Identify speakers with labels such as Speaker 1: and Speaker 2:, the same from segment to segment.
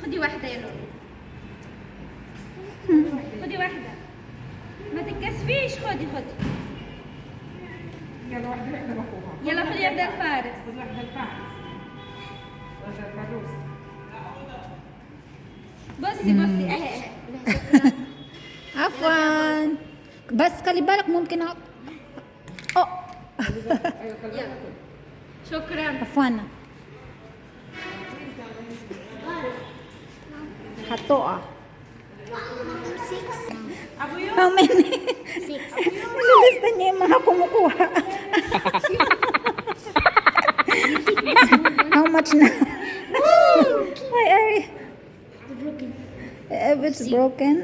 Speaker 1: خدي واحدة يا لولو. خدي واحدة. ما تتكسفيش، خدي.
Speaker 2: يلا واحدة احنا باخوها.
Speaker 1: يلا خدي واحدة الفارس.
Speaker 2: خدي واحدة الفارس. واحدة الفاروس.
Speaker 1: بصي اهي.
Speaker 3: عفوا. بس خلي بالك ممكن
Speaker 1: يلا. شكرا.
Speaker 3: عفوا. هتقع. How many? Nililista niya yung mga kumukuha. How much na? Why are you? If it's broken.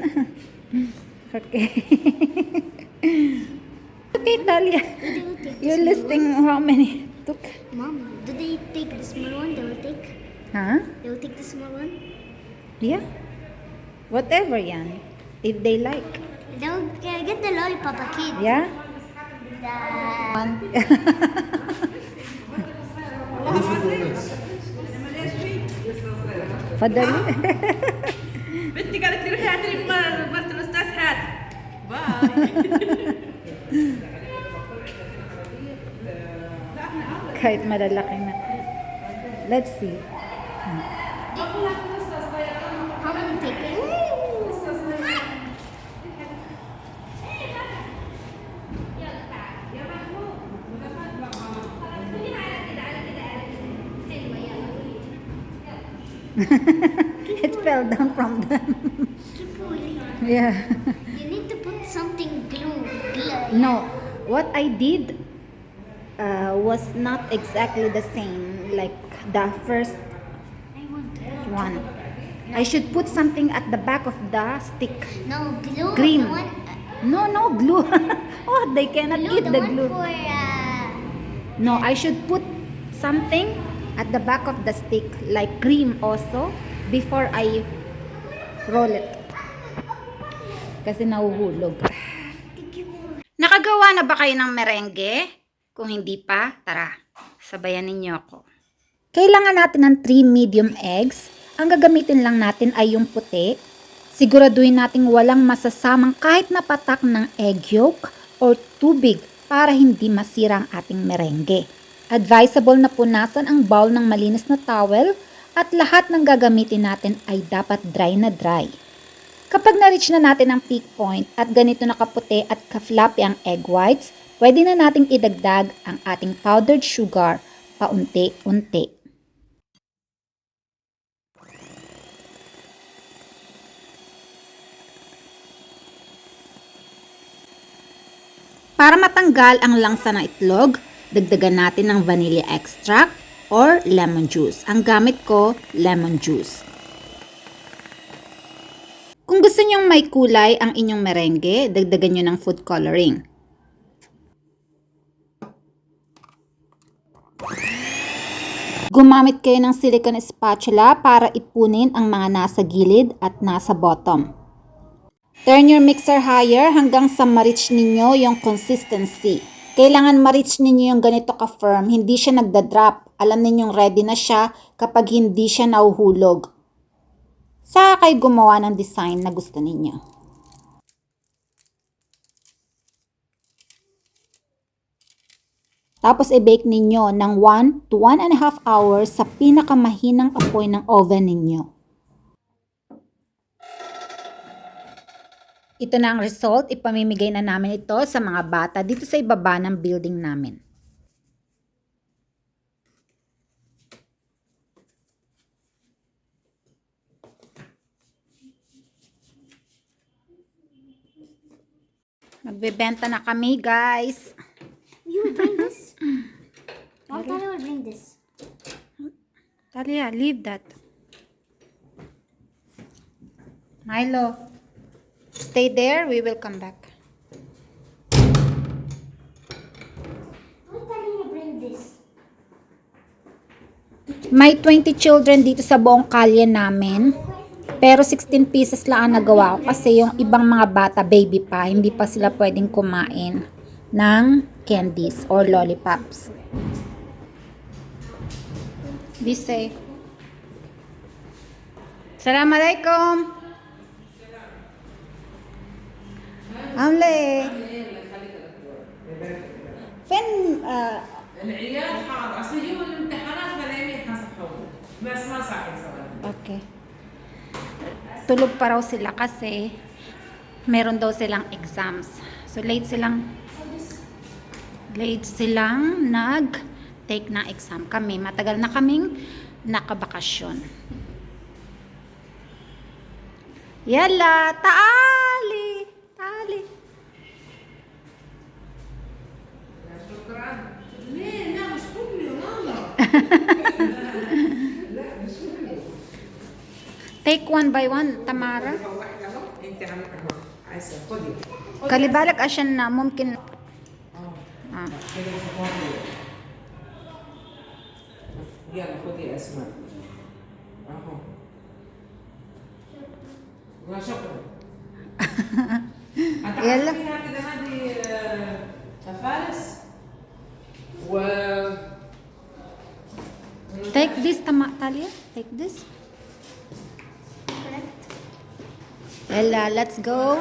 Speaker 3: Okay. Okay, Talia. You're listing how many took?
Speaker 4: Mom, do they take the small one? They will take?
Speaker 3: Huh?
Speaker 4: They will take the small one?
Speaker 3: Yeah. Whatever yan. If they like.
Speaker 4: They will get the lollipop, a kid.
Speaker 3: Yeah?
Speaker 4: The...
Speaker 3: One. فضلي.
Speaker 1: بنتي قالت لي روحي هاتي لي مرة الأستاذ هادي. باي.
Speaker 3: Kahit malalaki na. Let's see.
Speaker 4: How many take?
Speaker 3: It fell down from them.
Speaker 4: Keep pulling.
Speaker 3: Yeah.
Speaker 4: You need to put something glue.
Speaker 3: No, what I did was not exactly the same like the first
Speaker 4: I want to.
Speaker 3: one. I should put something at the back of the stick.
Speaker 4: No, glue.
Speaker 3: Green.
Speaker 4: The one,
Speaker 3: No, glue. Oh, they cannot
Speaker 4: glue,
Speaker 3: eat
Speaker 4: the
Speaker 3: the
Speaker 4: one
Speaker 3: glue.
Speaker 4: for...
Speaker 3: No, I should put something at the back of the stick like cream also before I roll it. Kasi nahuhulog. Nakagawa na ba kayo ng merengue? Kung hindi pa, tara, sabayan ninyo ako. Kailangan natin ng 3 medium eggs. Ang gagamitin lang natin ay yung puti. Siguraduhin nating walang masasamang kahit na patak ng egg yolk or tubig para hindi masira ang ating merengue. Advisable na punasan ang bowl ng malinis na towel at lahat ng gagamitin natin ay dapat dry na dry. Kapag na-reach na natin ang peak point at ganito nakaputi at ka-floppy ang egg whites, pwede na nating idagdag ang ating powdered sugar paunti-unti. Para matanggal ang langsa ng itlog, dagdagan natin ng vanilla extract or lemon juice. Ang gamit ko, lemon juice. Kung gusto nyong may kulay ang inyong merengue, dagdagan nyo ng food coloring. Gumamit kayo ng silicone spatula para ipunin ang mga nasa gilid at nasa bottom. Turn your mixer higher hanggang sa ma-reach ninyo yung consistency. Kailangan ma-reach ninyo yung ganito ka-firm, hindi siya nagda-drop. Alam ninyong ready na siya kapag hindi siya nahuhulog. Saka kayo gumawa ng design na gusto ninyo. Tapos i-bake ninyo ng 1 to 1.5 hours sa pinakamahinang apoy ng oven ninyo. Ito na ang result. Ipamimigay na namin ito sa mga bata dito sa ibaba ng building namin. Magbebenta na kami, guys.
Speaker 4: You will bring this? Mom, Tala will bring this.
Speaker 3: Talia, leave that. Milo, stay there. We will come back.
Speaker 4: Why Tala will bring this?
Speaker 3: May 20 children dito sa buong kalye namin. Pero 16 pieces lang ang nagawa ko kasi yung ibang mga bata, baby pa, hindi pa sila pwedeng kumain ng candies or lollipops. Be safe. Assalamualaikum. عاملة ايه؟ فين
Speaker 2: العيال حاضر اصل يوم الامتحانات فنايمين حصحوا بس ما صح يسوي.
Speaker 3: Okay. Tulog pa raw sila kasi meron daw silang exams. So late silang nag-take na exam. Kami, matagal na kaming nakabakasyon. Yala, taali! Taali!
Speaker 2: شكرا. ليه؟ لا مش كله ماما. لا مش كله.
Speaker 3: Take one by one, Tamara.
Speaker 2: واحدة اهو انت عملت اهو. عايزة خدي.
Speaker 3: خلي بالك عشان ممكن
Speaker 2: كده صفاتي. يلا خدي اسماء. اهو. وشكرا.
Speaker 3: يلا.
Speaker 2: كده هذه فارس و
Speaker 3: Take this, Talia. Take this. Ella, let's go.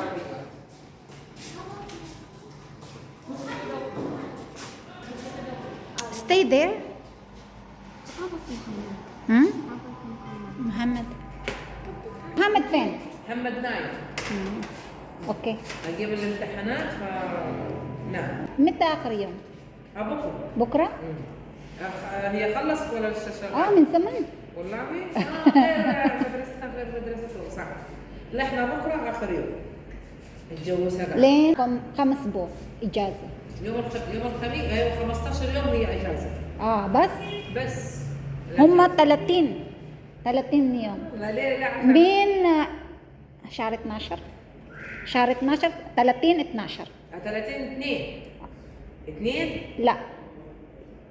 Speaker 3: Stay there. Hmm? Muhammad. Muhammad فين؟
Speaker 2: محمد نايم.
Speaker 3: اوكي.
Speaker 2: اجيب الامتحانات ف نعم.
Speaker 3: متى آخر يوم؟
Speaker 2: بكره.
Speaker 3: بكرة؟
Speaker 2: هي خلصت ولا لسه شغاله؟
Speaker 3: من زمان.
Speaker 2: والله غير مدرستها غير مدرسته صح. لا احنا بكره اخر يوم. نتجوز هذا.
Speaker 3: لين 5 أسبوع إجازة.
Speaker 2: يوم الخميس ايوه 15 يوم هي اجازه.
Speaker 3: بس
Speaker 2: لا.
Speaker 3: هم 30 يوم.
Speaker 2: لا ليه لا
Speaker 3: من شهر 12 30 12
Speaker 2: 30 2
Speaker 3: لا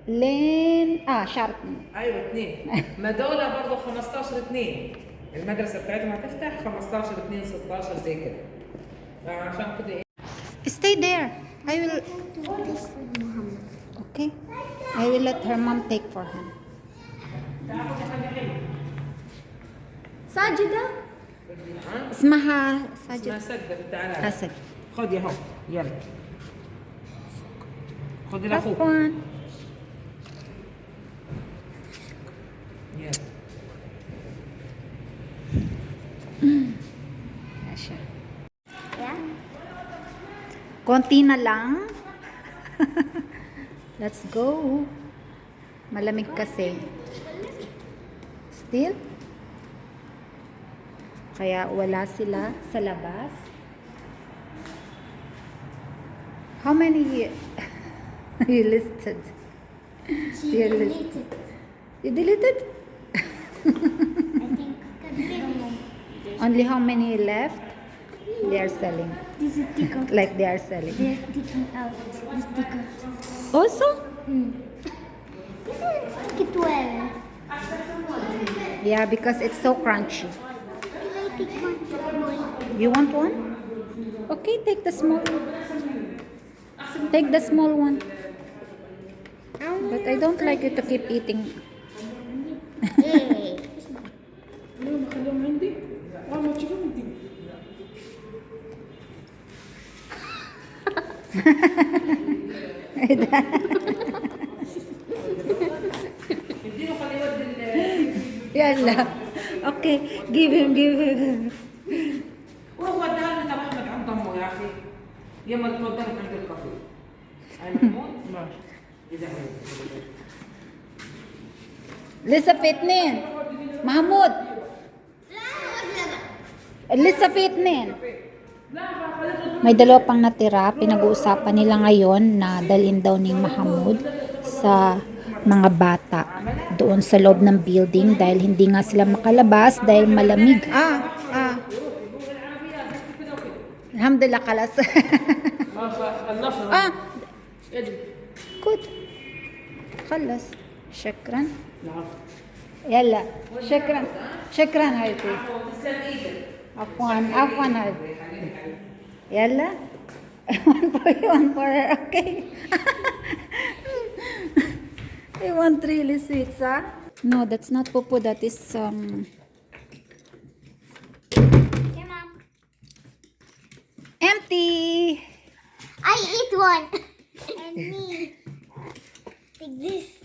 Speaker 3: لين شهر 2
Speaker 2: ايوه 2 ما دول برضه 15 2 المدرسه بتاعتهم هتفتح 15 2 16 زي كده عشان كده ايه.
Speaker 3: Stay there. I will. Okay. I will let her mom take for him. ساجدة اسمها
Speaker 2: اسمها
Speaker 3: ساجدة.
Speaker 2: سجد تعالى
Speaker 3: أسد.
Speaker 2: خذي اهو يلا خذي لاخوك
Speaker 3: عفوا.
Speaker 2: يلا
Speaker 3: Asya. Konti na lang. Let's go. Malamig kasi. Still? Kaya wala sila sa labas. How many you listed?
Speaker 4: She
Speaker 3: You list-
Speaker 4: deleted.
Speaker 3: You deleted?
Speaker 4: I think.
Speaker 3: Only how many left? They are selling.
Speaker 4: This is ticket.
Speaker 3: Like they are selling.
Speaker 4: They're taking out this ticket.
Speaker 3: Also?
Speaker 4: This is ticket 12.
Speaker 3: Yeah, because it's so crunchy.
Speaker 4: Can I take one more?
Speaker 3: You want one? Okay, take the small one. Take the small one. But I don't like you to keep eating.
Speaker 4: Hey.
Speaker 2: اليوم خليهم عندي ما تشوفهم انت اديله خليه يودي
Speaker 3: Yalla. Okay, give him.
Speaker 2: وهو اداها لي تبع احمد عند امه يا اخي يوم تفضلت عند الكافيه اي محمود ماشي اذا
Speaker 3: لسه في 2. محمود. لسه في 2. May dalawa pang natira. Pinag-uusapan nila ngayon na dalhin daw ni Mahmoud sa mga bata doon sa loob ng building dahil hindi nga sila makalabas dahil malamig. Alhamdulillah kalas. Good. خلص. شكرا. يلا. شكرا حبيبتي.
Speaker 2: تسلم ايدك
Speaker 3: عفوا حبيبتي. يلا. one for her. Okay. You want really sweets, huh? No, that's not pupu. That is
Speaker 4: one. And me. Take this.